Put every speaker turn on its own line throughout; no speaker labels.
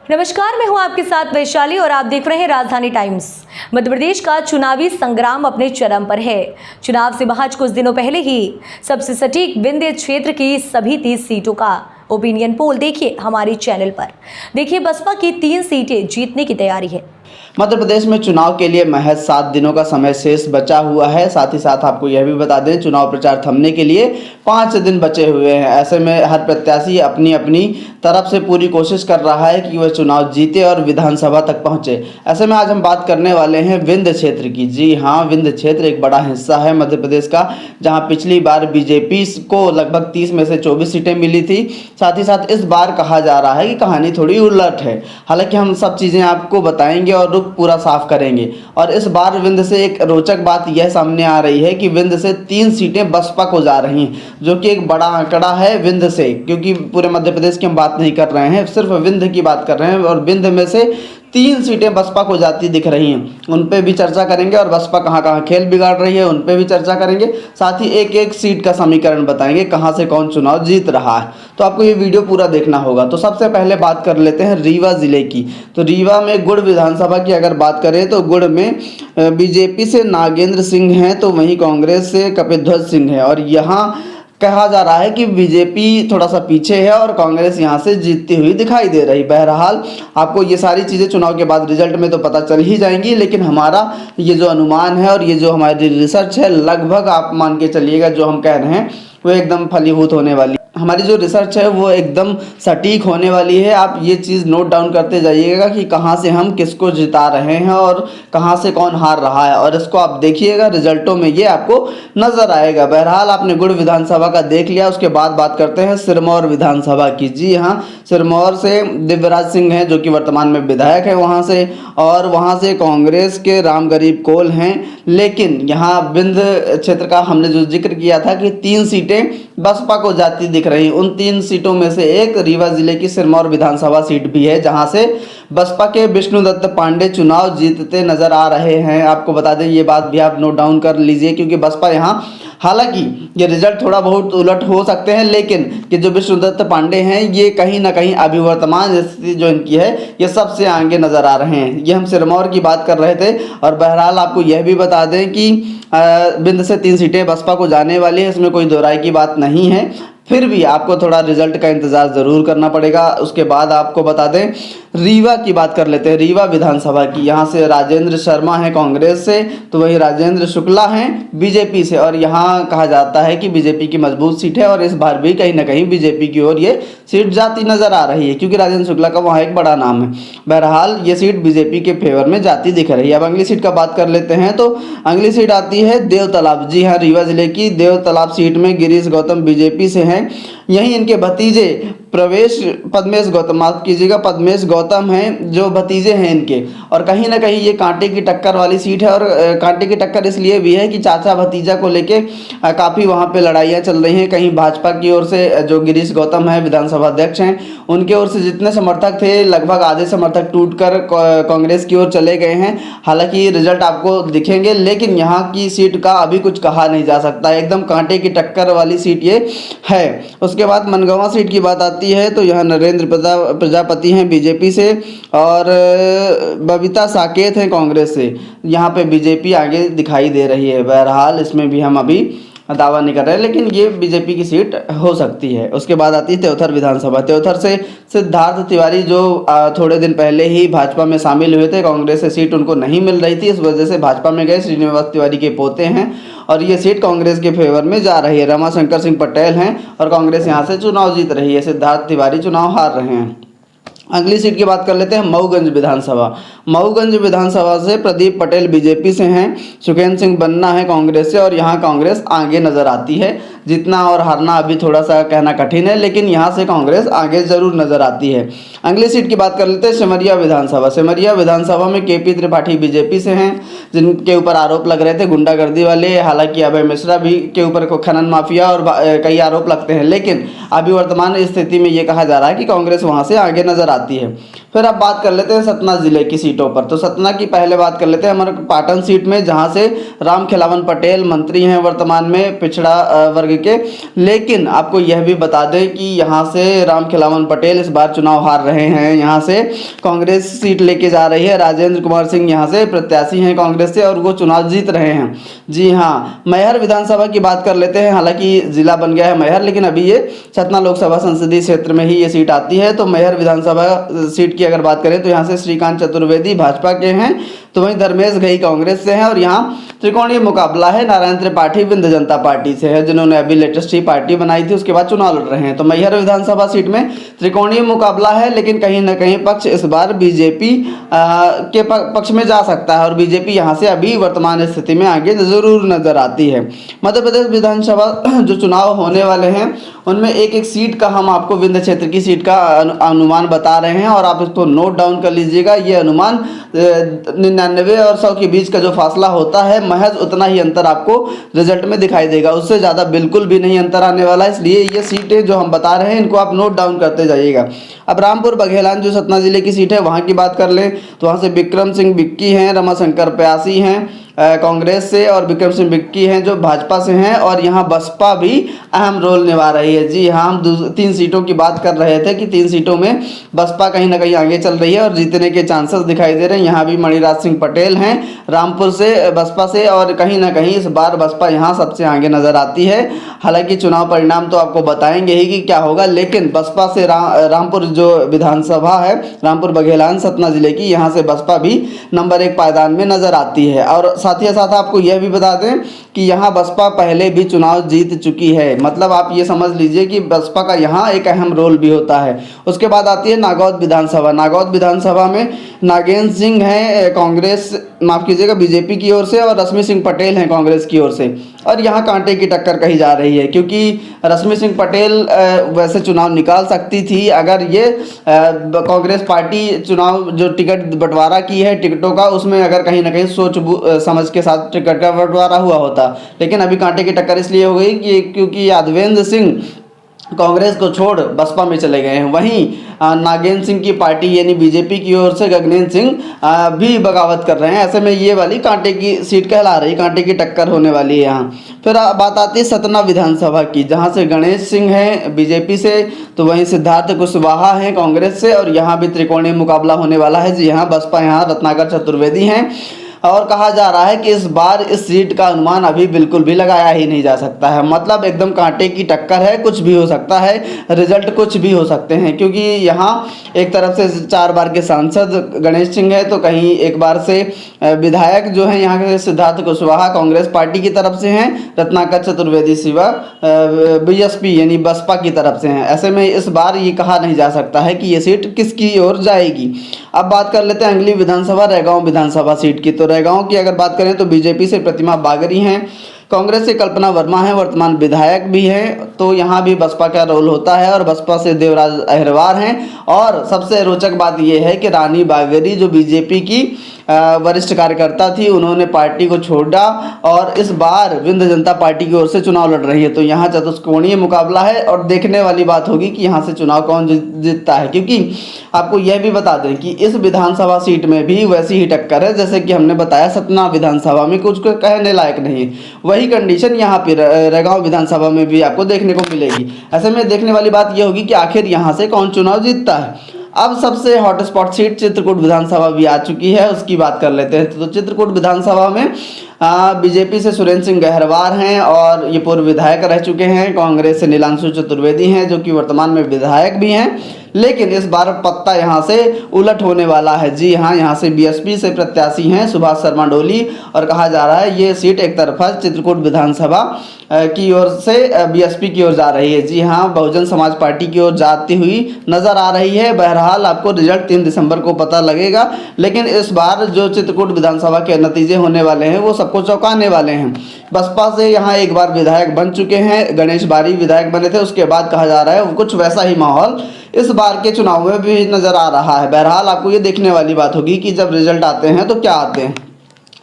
नमस्कार, मैं हूं आपके साथ वैशाली और आप देख रहे हैं राजधानी टाइम्स। मध्य प्रदेश का चुनावी संग्राम अपने चरम पर है। चुनाव से महज कुछ दिनों पहले ही सबसे सटीक विंध्य क्षेत्र की सभी 30 सीटों का ओपिनियन पोल देखिए हमारे चैनल पर। देखिए, बसपा की 3 सीटें जीतने की तैयारी है।
मध्य प्रदेश में चुनाव के लिए महज 7 दिनों का समय शेष बचा हुआ है। साथ ही साथ आपको यह भी बता दें, चुनाव प्रचार थमने के लिए 5 दिन बचे हुए हैं। ऐसे में हर प्रत्याशी अपनी अपनी तरफ से पूरी कोशिश कर रहा है कि वह चुनाव जीते और विधानसभा तक पहुंचे। ऐसे में आज हम बात करने वाले हैं विंध्य क्षेत्र की। जी हाँ, विंध्य क्षेत्र एक बड़ा हिस्सा है मध्य प्रदेश का, जहाँ पिछली बार बीजेपी को लगभग 30 में से 24 सीटें मिली थी। साथ ही साथ इस बार कहा जा रहा है कि कहानी थोड़ी उलट है। हालांकि हम सब चीज़ें आपको बताएंगे और रुख पूरा साफ करेंगे। और इस बार विंध्य से एक रोचक बात यह सामने आ रही है कि विंध्य से 3 सीटें बसपा को जा रही हैं, जो कि एक बड़ा आंकड़ा है विंध्य से, क्योंकि पूरे मध्य प्रदेश की हम बात नहीं कर रहे हैं, सिर्फ विंध्य की बात कर रहे हैं। और विंध्य में से 3 सीटें बसपा को जाती दिख रही हैं, उन पे भी चर्चा करेंगे। और बसपा कहाँ कहाँ खेल बिगाड़ रही है उन पे भी चर्चा करेंगे। साथ ही एक एक सीट का समीकरण बताएंगे, कहाँ से कौन चुनाव जीत रहा है। तो आपको ये वीडियो पूरा देखना होगा। तो सबसे पहले बात कर लेते हैं रीवा जिले की। तो रीवा में गुड़ विधानसभा की अगर बात करें तो गुड़ में बीजेपी से नागेंद्र सिंह हैं, तो वहीं कांग्रेस से कपिध्वज सिंह है। और यहाँ कहा जा रहा है कि बीजेपी थोड़ा सा पीछे है और कांग्रेस यहां से जीतती हुई दिखाई दे रही। बहरहाल आपको ये सारी चीज़ें चुनाव के बाद रिजल्ट में तो पता चल ही जाएंगी, लेकिन हमारा ये जो अनुमान है और ये जो हमारी रिसर्च है, लगभग आप मान के चलिएगा जो हम कह रहे हैं वो एकदम फलीभूत होने वाली। हमारी जो रिसर्च है वो एकदम सटीक होने वाली है। आप ये चीज़ नोट डाउन करते जाइएगा कि कहाँ से हम किसको जिता रहे हैं और कहाँ से कौन हार रहा है, और इसको आप देखिएगा, रिजल्टों में ये आपको नज़र आएगा। बहरहाल आपने गुड़ विधानसभा का देख लिया। उसके बाद बात करते हैं सिरमौर विधानसभा की। जी हाँ, सिरमौर से दिव्यराज सिंह हैं, जो कि वर्तमान में विधायक है वहाँ से, और वहाँ से कांग्रेस के राम गरीब कोल हैं। लेकिन यहाँ विंध्य क्षेत्र का हमने जो जिक्र किया था कि 3 सीटें बसपा को जाती दिख रही। उन 3 सीटों में से एक रीवा जिले की सिरमौर विधानसभा सीट भी है, जहां से बसपा के विष्णुदत्त पांडे चुनाव जीतते नजर आ रहे हैं। आपको बता दें, ये बात भी आप नोट डाउन कर लीजिए, क्योंकि बसपा यहां, हालांकि ये रिजल्ट थोड़ा बहुत उलट हो सकते हैं, लेकिन कि जो विष्णुदत्त पांडे हैं ये कहीं ना कहीं अभी वर्तमान स्थिति जो इनकी है ये सबसे आगे नजर आ रहे हैं। ये हम सिरमौर की बात कर रहे थे। और बहरहाल आपको यह भी बता दें कि विंध्य से 3 सीटें बसपा को जाने वाली है, इसमें कोई दो राय की बात नहीं है। फिर भी आपको थोड़ा रिजल्ट का इंतजार ज़रूर करना पड़ेगा। उसके बाद आपको बता दें, रीवा की बात कर लेते हैं, रीवा विधानसभा की। यहाँ से राजेंद्र शर्मा हैं कांग्रेस से, तो वही राजेंद्र शुक्ला हैं बीजेपी से। और यहाँ कहा जाता है कि बीजेपी की मजबूत सीट है और इस बार भी कहीं ना कहीं बीजेपी की ओर ये सीट जाती नजर आ रही है, क्योंकि राजेंद्र शुक्ला का वहाँ एक बड़ा नाम है। बहरहाल ये सीट बीजेपी के फेवर में जाती दिख रही है। अब अगली सीट का बात कर लेते हैं, तो अगली सीट आती है देवतालाब। जी हाँ, रीवा जिले की देवतालाब सीट में गिरीश गौतम बीजेपी से हैं। यहीं इनके भतीजे पद्मेश गौतम, माफ कीजिएगा, पद्मेश गौतम हैं, जो भतीजे हैं इनके। और कहीं ना कहीं ये कांटे की टक्कर वाली सीट है। और कांटे की टक्कर इसलिए भी है कि चाचा भतीजा को लेके काफ़ी वहाँ पे लड़ाइयाँ चल रही हैं। कहीं भाजपा की ओर से जो गिरीश गौतम है विधानसभा अध्यक्ष हैं, उनके ओर से जितने समर्थक थे लगभग आधे समर्थक टूटकर कांग्रेस की ओर चले गए हैं। हालांकि रिजल्ट आपको दिखेंगे, लेकिन यहाँ की सीट का अभी कुछ कहा नहीं जा सकता। एकदम कांटे की टक्कर वाली सीट ये है। उसके बाद मनगवा सीट की बात आती है, तो यहाँ नरेंद्र प्रजापति हैं बीजेपी से और बबीता साकेत हैं कांग्रेस से। यहाँ पे बीजेपी आगे दिखाई दे रही है। बहरहाल इसमें भी हम अभी दावा नहीं कर रहे, लेकिन ये बीजेपी की सीट हो सकती है। उसके बाद आती है त्योथर विधानसभा। त्योथर से सिद्धार्थ तिवारी, जो थोड़े दिन पहले ही भाजपा में शामिल हुए थे, कांग्रेस से सीट उनको नहीं मिल रही थी, इस वजह से भाजपा में गए। श्रीनिवास तिवारी के पोते हैं और ये सीट कांग्रेस के फेवर में जा रही है। रमाशंकर सिंह पटेल हैं और कांग्रेस यहाँ से चुनाव जीत रही है। सिद्धार्थ तिवारी चुनाव हार रहे हैं। अगली सीट की बात कर लेते हैं, मऊगंज विधानसभा। मऊगंज विधानसभा से प्रदीप पटेल बीजेपी से हैं, सुखेंद्र सिंह बन्ना है कांग्रेस से। और यहाँ कांग्रेस आगे नजर आती है। जीतना और हारना अभी थोड़ा सा कहना कठिन है, लेकिन यहाँ से कांग्रेस आगे जरूर नजर आती है। अगली सीट की बात कर लेते हैं, सिमरिया विधानसभा। सिमरिया विधानसभा में केपी त्रिपाठी बीजेपी से हैं, जिनके ऊपर आरोप लग रहे थे गुंडागर्दी वाले। हालांकि अभय मिश्रा भी के ऊपर खनन माफिया और कई आरोप लगते हैं, लेकिन अभी वर्तमान स्थिति में ये कहा जा रहा है कि कांग्रेस वहाँ से आगे नजर आती है। फिर अब बात कर लेते हैं सतना जिले की सीटों पर। तो सतना की पहले बात कर लेते हैं हमारे पाटन सीट में, जहां से राम खिलावन पटेल मंत्री हैं वर्तमान में पिछड़ा वर्ग के। लेकिन आपको यह भी बता दें कि यहां से राम खिलावन पटेल इस बार चुनाव हार रहे हैं। यहां से कांग्रेस सीट लेके जा रही है, राजेंद्र कुमार सिंह यहां से प्रत्याशी हैं कांग्रेस से, और वो चुनाव जीत रहे हैं। जी हाँ, मैहर विधानसभा की बात कर लेते हैं। हालांकि जिला बन गया है मैहर, लेकिन अभी ये सतना लोकसभा संसदीय क्षेत्र में ही ये सीट आती है। तो मैहर विधानसभा सीट की अगर बात करें तो यहाँ से श्रीकांत चतुर्वेदी भाजपा के हैं, तो वहीं धर्मेश घई कांग्रेस से हैं, और यहाँ त्रिकोणीय मुकाबला है नारायण त्रिपाठी विंध्य जनता पार्टी से है, जिन्होंने अभी लेटेस्ट ही पार्टी बनाई थी, उसके बाद चुनाव लड़ रहे हैं। तो मैहर विधानसभा सीट में त्रिकोणीय मुकाबला है, लेकिन कहीं ना कहीं पक्ष इस बार बीजेपी के पक्ष में जा सकता है, और बीजेपी यहाँ से अभी वर्तमान स्थिति में आगे जरूर नजर आती है। मध्य प्रदेश विधानसभा जो चुनाव होने वाले हैं उनमें एक एक सीट का हम आपको विंध्य क्षेत्र की सीट का अनुमान बता रहे हैं, और आप इसको नोट डाउन कर लीजिएगा। ये अनुमान 99 और 100 के बीच का जो फासला होता है, महज उतना ही अंतर आपको रिजल्ट में दिखाई देगा, उससे ज़्यादा बिल्कुल भी नहीं अंतर आने वाला है। इसलिए ये सीटें जो हम बता रहे हैं इनको आप नोट डाउन करते जाइएगा। अब रामपुर बघेलान जो सतना जिले की सीट है वहाँ की बात कर लें तो वहाँ से विक्रम सिंह बिक्की हैं, रमाशंकर प्यासी हैं कांग्रेस से, और विक्रम सिंह बिक्की हैं जो भाजपा से हैं, और यहाँ बसपा भी अहम रोल निभा रही है। जी हाँ, हम 3 सीटों की बात कर रहे थे कि 3 सीटों में बसपा कहीं ना कहीं आगे चल रही है और जीतने के चांसेस दिखाई दे रहे हैं। यहाँ भी मणिराज सिंह पटेल हैं रामपुर से बसपा से, और कहीं ना कहीं इस बार बसपा यहाँ सबसे आगे नजर आती है। हालांकि चुनाव परिणाम तो आपको बताएंगे ही कि क्या होगा, लेकिन बसपा से रामपुर जो विधानसभा है रामपुर बघेलान सतना जिले की, यहाँ से बसपा भी नंबर 1 पायदान में नजर आती है। और साथ ही साथ आपको यह भी बता दें कि यहाँ बसपा पहले भी चुनाव जीत चुकी है, मतलब आप ये समझ लीजिए कि बसपा का यहाँ एक अहम रोल भी होता है। उसके बाद आती है नागौद विधानसभा। नागौद विधानसभा में नागेंद्र सिंह हैं कांग्रेस, माफ कीजिएगा बीजेपी की ओर से, और रश्मि सिंह पटेल हैं कांग्रेस की ओर से, और यहाँ कांटे की टक्कर कही जा रही है, क्योंकि रश्मि सिंह पटेल वैसे चुनाव निकाल सकती थी अगर ये कांग्रेस पार्टी चुनाव जो टिकट बंटवारा की है टिकटों का, उसमें अगर कहीं ना कहीं सोच समझ के साथ टिकट का बंटवारा हुआ होता। लेकिन अभी कांटे की टक्कर इसलिए हो गई कि क्योंकि यादवेंद्र सिंह कांग्रेस को छोड़ बसपा में चले गए हैं। वहीं नागेंद्र सिंह की पार्टी यानी बीजेपी की ओर से गगनेंद्र सिंह भी बगावत कर रहे हैं। ऐसे में ये वाली कांटे की सीट कहला रही, कांटे की टक्कर होने वाली है यहाँ। फिर बात आती है सतना विधानसभा की, जहाँ से गणेश सिंह हैं बीजेपी से, तो वहीं सिद्धार्थ कुशवाहा हैं कांग्रेस से, और यहाँ भी त्रिकोणीय मुकाबला होने वाला है। जी हाँ, बसपा यहाँ रत्नाकर चतुर्वेदी हैं, और कहा जा रहा है कि इस बार इस सीट का अनुमान अभी बिल्कुल भी लगाया ही नहीं जा सकता है, मतलब एकदम कांटे की टक्कर है, कुछ भी हो सकता है, रिजल्ट कुछ भी हो सकते हैं। क्योंकि यहाँ एक तरफ से 4 बार के सांसद गणेश सिंह है, तो कहीं एक बार से विधायक जो हैं यहाँ के सिद्धार्थ कुशवाहा कांग्रेस पार्टी की तरफ से हैं, रत्नाकर चतुर्वेदी सिवा बीएसपी यानी बसपा की तरफ से हैं। ऐसे में इस बार ये कहा नहीं जा सकता है कि ये सीट किसकी ओर जाएगी। अब बात कर लेते हैं अगली विधानसभा रैगांव विधानसभा सीट की। तो रैगांव की अगर बात करें तो बीजेपी से प्रतिमा बागरी हैं, कांग्रेस से कल्पना वर्मा है, वर्तमान विधायक भी हैं, तो यहाँ भी बसपा का रोल होता है, और बसपा से देवराज अहिरवार हैं। और सबसे रोचक बात यह है कि रानी बागरी जो बीजेपी की वरिष्ठ कार्यकर्ता थी, उन्होंने पार्टी को छोड़ा और इस बार विंध्य जनता पार्टी की ओर से चुनाव लड़ रही है। तो यहाँ चतुष्कोणीय मुकाबला है, और देखने वाली बात होगी कि यहाँ से चुनाव कौन जीतता है। क्योंकि आपको यह भी बता दें कि इस विधानसभा सीट में भी वैसी ही टक्कर है जैसे कि हमने बताया सतना विधानसभा में, कुछ कहने लायक नहीं है। वही कंडीशन यहाँ पे रैगांव विधानसभा में भी आपको देखने को मिलेगी। ऐसे में देखने वाली बात यह होगी कि आखिर यहाँ से कौन चुनाव जीतता है। अब सबसे हॉटस्पॉट सीट चित्रकूट विधानसभा भी आ चुकी है, उसकी बात कर लेते हैं। तो चित्रकूट विधानसभा में बीजेपी से सुरेंद्र सिंह गहरवार हैं, और ये पूर्व विधायक रह चुके हैं। कांग्रेस से नीलांशु चतुर्वेदी हैं जो कि वर्तमान में विधायक भी हैं, लेकिन इस बार पत्ता यहाँ से उलट होने वाला है। जी हाँ, यहाँ से बीएसपी से प्रत्याशी हैं सुभाष शर्मा डोली, और कहा जा रहा है ये सीट एक तरफा चित्रकूट विधानसभा की ओर से बीएसपी की ओर जा रही है। जी हाँ, बहुजन समाज पार्टी की ओर जाती हुई नजर आ रही है। बहरहाल आपको रिजल्ट 3 दिसंबर को पता लगेगा, लेकिन इस बार जो चित्रकूट विधानसभा के नतीजे होने वाले हैं वो सबको चौंकाने वाले हैं। बसपा से यहाँ एक बार विधायक बन चुके हैं, गणेश बारी विधायक बने थे, उसके बाद कहा जा रहा है कुछ वैसा ही माहौल इस बार के चुनाव में भी नजर आ रहा है। बहरहाल आपको ये देखने वाली बात होगी कि जब रिजल्ट आते हैं तो क्या आते हैं।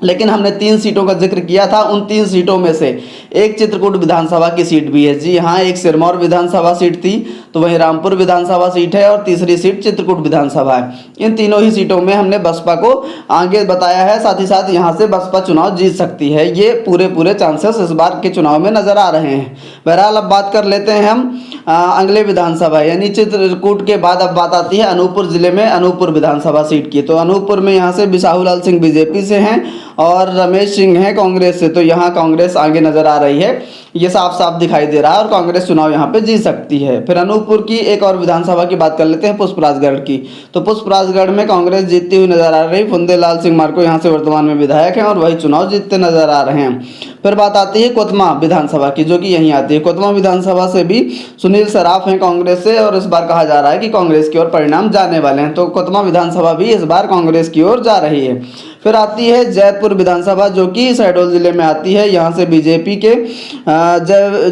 लेकिन हमने 3 सीटों का जिक्र किया था, उन 3 सीटों में से एक चित्रकूट विधानसभा की सीट भी है। जी हाँ, एक सिरमौर विधानसभा सीट थी, तो वहीं रामपुर विधानसभा सीट है और तीसरी सीट चित्रकूट विधानसभा है। इन तीनों ही सीटों में हमने बसपा को आगे बताया है, साथ ही साथ यहाँ से बसपा चुनाव जीत सकती है। ये पूरे चांसेस इस बार के चुनाव में नजर आ रहे हैं। बहरहाल अब बात कर लेते हैं हम अगले विधानसभा यानी चित्रकूट के बाद अब बात आती है अनूपपुर जिले में अनूपपुर विधानसभा सीट की। तो अनूपपुर में यहाँ से बिसाहूलाल सिंह बीजेपी से हैं और रमेश सिंह हैं कांग्रेस से। तो यहाँ कांग्रेस आगे नजर आ रही है, ये साफ साफ दिखाई दे रहा है और कांग्रेस चुनाव यहाँ पे जीत सकती है। फिर अनूपपुर की एक और विधानसभा की बात कर लेते हैं, पुष्पराजगढ़ की। तो पुष्पराजगढ़ में कांग्रेस जीतती हुई नजर आ रही। फुंदेलाल सिंह मार्को यहाँ से वर्तमान में विधायक हैं और वही चुनाव जीतते नजर आ रहे हैं। फिर बात आती है कोतमा विधानसभा की, जो कि यहीं आती है। कोतमा विधानसभा से भी सुनील सराफ हैं कांग्रेस से और इस बार कहा जा रहा है कि कांग्रेस की ओर परिणाम जाने वाले हैं। तो कोतमा विधानसभा भी इस बार कांग्रेस की ओर जा रही है। फिर आती है जयपुर विधानसभा, जो कि शहडोल जिले में आती है। यहाँ से बीजेपी के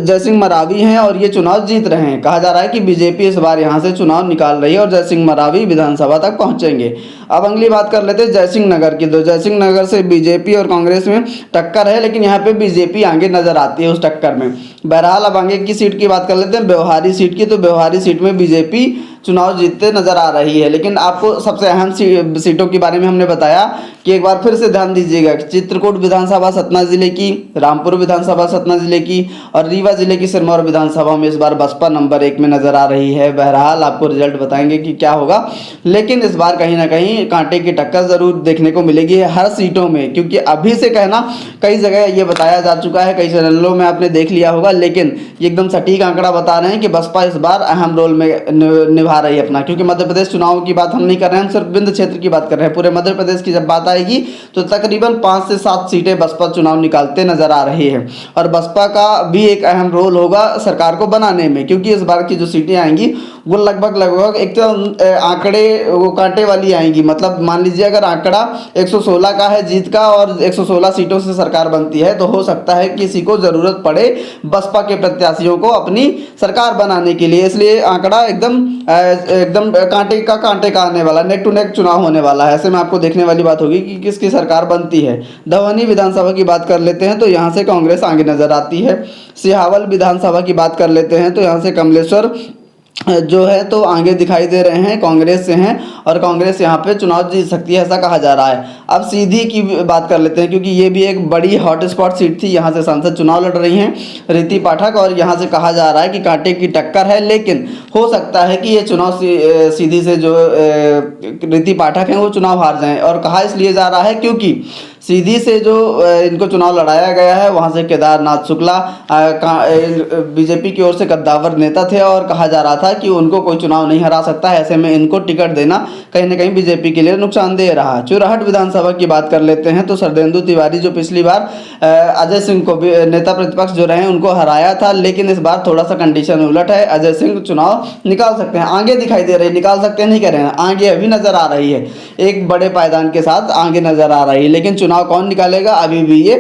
जयसिंह मरावी हैं और ये चुनाव जीत रहे हैं। कहा जा रहा है कि बीजेपी इस बार यहाँ से चुनाव निकाल रही है और जयसिंह मरावी विधानसभा तक पहुँचेंगे। अब अगली बात कर लेते हैं जयसिंह नगर की। तो जयसिंह नगर से बीजेपी और कांग्रेस में टक्कर है, लेकिन यहाँ पे बीजेपी आगे नजर आती है उस टक्कर में। बहरहाल अब आगे की सीट की बात कर लेते हैं, व्यवहारी सीट की। तो व्यवहारी सीट में बीजेपी चुनाव जीतते नजर आ रही है। लेकिन आपको सबसे अहम सीटों के बारे में हमने बताया कि एक बार फिर से ध्यान दीजिएगा, चित्रकूट विधानसभा सतना जिले की, रामपुर विधानसभा सतना जिले की और रीवा जिले की सिरमौर विधानसभा में इस बार बसपा नंबर 1 में नजर आ रही है। बहरहाल आपको रिजल्ट बताएंगे कि क्या होगा, लेकिन इस बार कहीं ना कहीं कांटे की टक्कर जरूर देखने को मिलेगी हर सीटों में, क्योंकि अभी से कहना कई जगह ये बताया जा चुका है, कई चैनलों में आपने देख लिया होगा, लेकिन ये एकदम सटीक आंकड़ा बता रहे हैं कि बसपा इस बार अहम रोल में निभा रही है अपना। क्योंकि मध्य प्रदेश चुनाव की बात हम नहीं कर रहे हैं, हम सिर्फ विंध्य क्षेत्र की बात कर रहे हैं। पूरे मध्य प्रदेश की जब बात आएगी तो तकरीबन 5 से 7 सीटें बसपा चुनाव निकालते नजर आ रही है और बसपा का भी एक अहम रोल होगा सरकार को बनाने में, क्योंकि इस बार की जो सीटें आएंगी वो लगभग एक तो आंकड़े वो कांटे वाली आएंगी। मतलब मान लीजिए अगर आंकड़ा 116 का है जीत का और 116 सीटों से सरकार बनती है, तो हो सकता है किसी को जरूरत पड़े बसपा के प्रत्याशियों को अपनी सरकार बनाने के लिए। इसलिए आंकड़ा एकदम कांटे का आने वाला, नेक टू नेक चुनाव होने वाला है। ऐसे में आपको देखने वाली बात होगी कि किसकी सरकार बनती है। धवनी विधानसभा की बात कर लेते हैं तो यहाँ से कांग्रेस आगे नजर आती है। सिहावल विधानसभा की बात कर लेते हैं तो यहाँ से कमलेश्वर जो है तो आगे दिखाई दे रहे हैं, कांग्रेस से हैं और कांग्रेस यहाँ पे चुनाव जीत सकती है, ऐसा कहा जा रहा है। अब सीधी की बात कर लेते हैं, क्योंकि ये भी एक बड़ी हॉटस्पॉट सीट थी। यहाँ से सांसद चुनाव लड़ रही हैं रीति पाठक और यहाँ से कहा जा रहा है कि कांटे की टक्कर है, लेकिन हो सकता है कि ये चुनाव सीधी से जो रीति पाठक हैं वो चुनाव हार जाएं। और कहा इसलिए जा रहा है क्योंकि सीधी से जो इनको चुनाव लड़ाया गया है वहाँ से केदारनाथ शुक्ला बीजेपी की ओर से कद्दावर नेता थे और कहा जा रहा था कि उनको कोई चुनाव नहीं हरा सकता है। ऐसे में इनको टिकट देना कहीं ना कहीं बीजेपी के लिए नुकसानदेह रहा। चुराहट विधानसभा की बात कर लेते हैं तो सरदेंदु तिवारी जो पिछली बार अजय सिंह को नेता प्रतिपक्ष जो रहे उनको हराया था, लेकिन इस बार थोड़ा सा कंडीशन उलट है। अजय सिंह चुनाव निकाल सकते हैं, आगे दिखाई दे रही, निकाल सकते हैं नहीं कह रहे हैं, आगे अभी नजर आ रही है, एक बड़े पायदान के साथ आगे नजर आ रही है। लेकिन चुनाव कौन निकालेगा अभी भी ये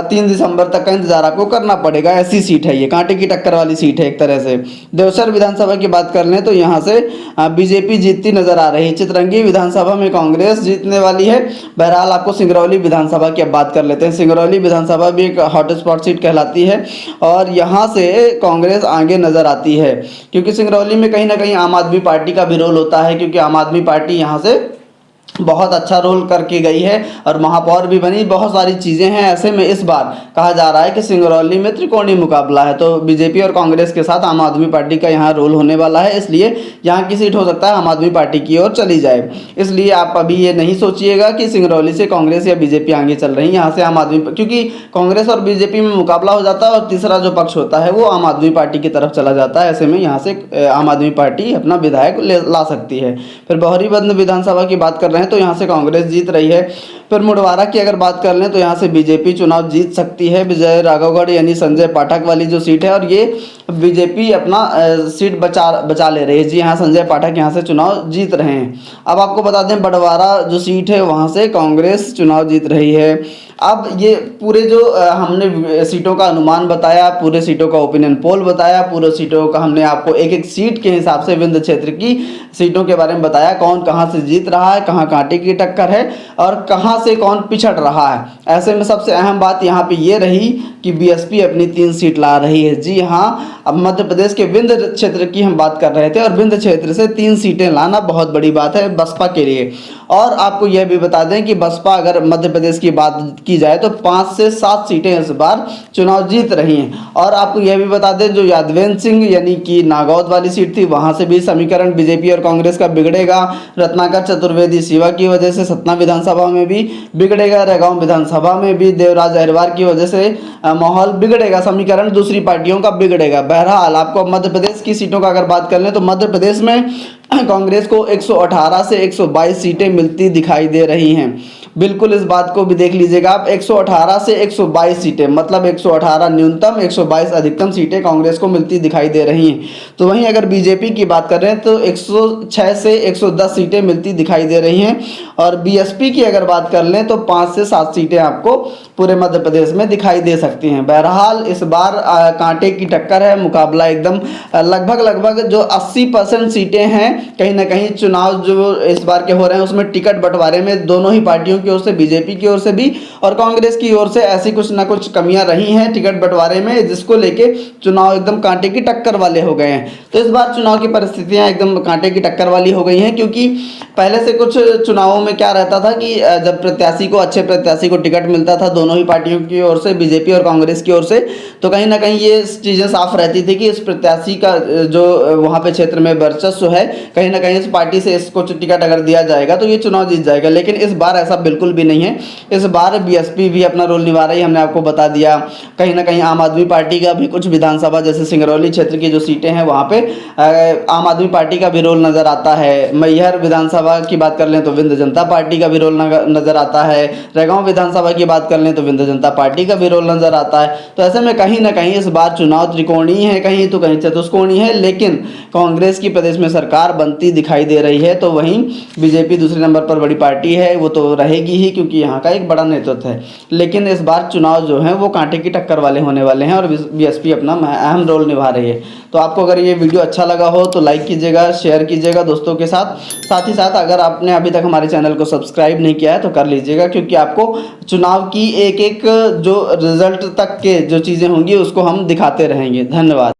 3 दिसंबर तक का इंतजार आपको करना पड़ेगा। ऐसी सीट है ये, कांटे की टक्कर वाली सीट है एक तरह से। देवसर विधानसभा की बात कर लें तो यहाँ से बीजेपी जीतती नजर आ रही है। चितरंगी विधानसभा में कांग्रेस जीतने वाली है। बहरहाल आपको सिंगरौली विधानसभा की अब बात कर लेते हैं। सिंगरौली विधानसभा भी एक हॉटस्पॉट सीट कहलाती है और यहाँ से कांग्रेस आगे नजर आती है, क्योंकि सिंगरौली में कहीं ना कहीं आम आदमी पार्टी का भी रोल होता है, क्योंकि आम आदमी पार्टी यहाँ से बहुत अच्छा रोल करके गई है और महापौर भी बनी, बहुत सारी चीज़ें हैं। ऐसे में इस बार कहा जा रहा है कि सिंगरौली में त्रिकोणीय मुकाबला है, तो बीजेपी और कांग्रेस के साथ आम आदमी पार्टी का यहाँ रोल होने वाला है। इसलिए यहाँ की सीट हो सकता है आम आदमी पार्टी की ओर चली जाए। इसलिए आप अभी ये नहीं सोचिएगा कि सिंगरौली से कांग्रेस या बीजेपी आगे चल रही है, यहाँ से आम आदमी, क्योंकि कांग्रेस और बीजेपी में मुकाबला हो जाता है और तीसरा जो पक्ष होता है वो आम आदमी पार्टी की तरफ चला जाता है। ऐसे में यहाँ से आम आदमी पार्टी अपना विधायक ला सकती है। फिर बहरीबंद विधानसभा की बात कर रहे हैं तो यहाँ से कांग्रेस जीत रही है। फिर मुडवारा की अगर बात कर लें तो यहाँ से बीजेपी चुनाव जीत सकती है। विजय राघवगढ़ यानी संजय पाठक वाली जो सीट है, और ये बीजेपी अपना सीट बचा ले रही है। जी हाँ, संजय पाठक यहाँ से चुनाव जीत रहे हैं। अब आपको बता दें बड़वारा जो सीट है वहाँ से कांग्रेस चुनाव जीत रही है। अब ये पूरे जो हमने सीटों का अनुमान बताया, पूरे सीटों का ओपिनियन पोल बताया, पूरे सीटों का हमने आपको एक एक सीट के हिसाब से विंध्य क्षेत्र की सीटों के बारे में बताया, कौन कहाँ से जीत रहा है, कहाँ कांटे की टक्कर है और कहाँ कहाँ से कौन पिछड़ रहा है। ऐसे में सबसे अहम बात यहाँ पे ये रही कि बीएसपी अपनी 3 सीट ला रही है। जी हाँ, अब मध्य प्रदेश के विंध्य क्षेत्र की हम बात कर रहे थे और विंध्य क्षेत्र से 3 सीटें लाना बहुत बड़ी बात है बसपा के लिए। और आपको यह भी बता दें कि बसपा अगर मध्य प्रदेश की बात की जाए तो 5 से 7 सीटें इस बार चुनाव जीत रही हैं। और आपको यह भी बता दें जो यादवेंद्र सिंह यानी कि नागौद वाली सीट थी वहां से भी समीकरण बीजेपी और कांग्रेस का बिगड़ेगा। रत्नाकर चतुर्वेदी शिवा की वजह से सतना विधानसभा में भी बिगड़ेगा, रैगांव विधानसभा में भी देवराज अहिरवार की वजह से माहौल बिगड़ेगा, समीकरण दूसरी पार्टियों का बिगड़ेगा। बहरहाल आपको मध्य प्रदेश की सीटों का अगर बात कर लें तो मध्य प्रदेश में कांग्रेस को 118 से 122 सीटें मिलती दिखाई दे रही हैं। बिल्कुल इस बात को भी देख लीजिएगा आप, 118 से 122 सीटें मतलब 118 न्यूनतम 122 अधिकतम सीटें कांग्रेस को मिलती दिखाई दे रही हैं। तो वहीं अगर बीजेपी की बात कर रहे हैं तो 106 से 110 सीटें मिलती दिखाई दे रही हैं। और बीएसपी की अगर बात कर लें तो 5 से 7 सीटें आपको पूरे मध्य प्रदेश में दिखाई दे सकती हैं। बहरहाल इस बार कांटे की टक्कर है, मुकाबला एकदम लगभग जो 80% सीटें हैं कहीं ना कहीं चुनाव जो इस बार के हो रहे हैं उसमें टिकट बंटवारे में दोनों ही पार्टियों की ओर से, बीजेपी की ओर से भी और कांग्रेस की ओर से ऐसी कुछ ना कुछ कमियां रही हैं टिकट बंटवारे में, जिसको लेके चुनाव एकदम कांटे की टक्कर वाले हो गए हैं। तो इस बार चुनाव की परिस्थितियां एकदम कांटे की टक्कर वाली हो गई हैं, क्योंकि पहले से कुछ चुनावों में क्या रहता था कि जब प्रत्याशी को, अच्छे प्रत्याशी को टिकट मिलता था दोनों ही पार्टियों की ओर से, बीजेपी और कांग्रेस की ओर से, तो कहीं ना कहीं ये चीज़ें साफ रहती थी कि इस प्रत्याशी का जो वहाँ पे क्षेत्र में वर्चस्व है, कहीं ना कहीं इस पार्टी से इसको टिकट अगर दिया जाएगा तो ये चुनाव जीत जाएगा। लेकिन इस बार ऐसा बिल्कुल भी नहीं है। इस बार बीएसपी भी अपना रोल निभा रही है, हमने आपको बता दिया। कहीं ना कहीं आम आदमी पार्टी का भी कुछ विधानसभा जैसे सिंगरौली क्षेत्र की जो सीटें हैं वहाँ पे आम आदमी पार्टी का भी रोल नज़र आता है। मैहर विधानसभा की बात कर लें तो विंध्य जनता पार्टी का भी रोल नज़र आता है। रैगांव विधानसभा की बात कर लें तो विंध्य जनता पार्टी का भी रोल नज़र आता है। तो ऐसे में कहीं ना कहीं इस बार चुनाव त्रिकोणीय है, कहीं तो कहीं चतुष्कोणीय है, लेकिन कांग्रेस की प्रदेश में सरकार बनती दिखाई दे रही है। तो वहीं बीजेपी दूसरे नंबर पर बड़ी पार्टी है, वो तो रहेगी ही क्योंकि यहाँ का एक बड़ा नेतृत्व है। लेकिन इस बार चुनाव जो है वो कांटे की टक्कर वाले होने वाले हैं और बीएसपी अपना अहम रोल निभा रही है। तो आपको अगर ये वीडियो अच्छा लगा हो तो लाइक कीजिएगा, शेयर कीजिएगा दोस्तों के साथ। साथ ही साथ अगर आपने अभी तक हमारे चैनल को सब्सक्राइब नहीं किया है तो कर लीजिएगा, क्योंकि आपको चुनाव की एक एक जो रिजल्ट तक के जो चीज़ें होंगी उसको हम दिखाते रहेंगे। धन्यवाद।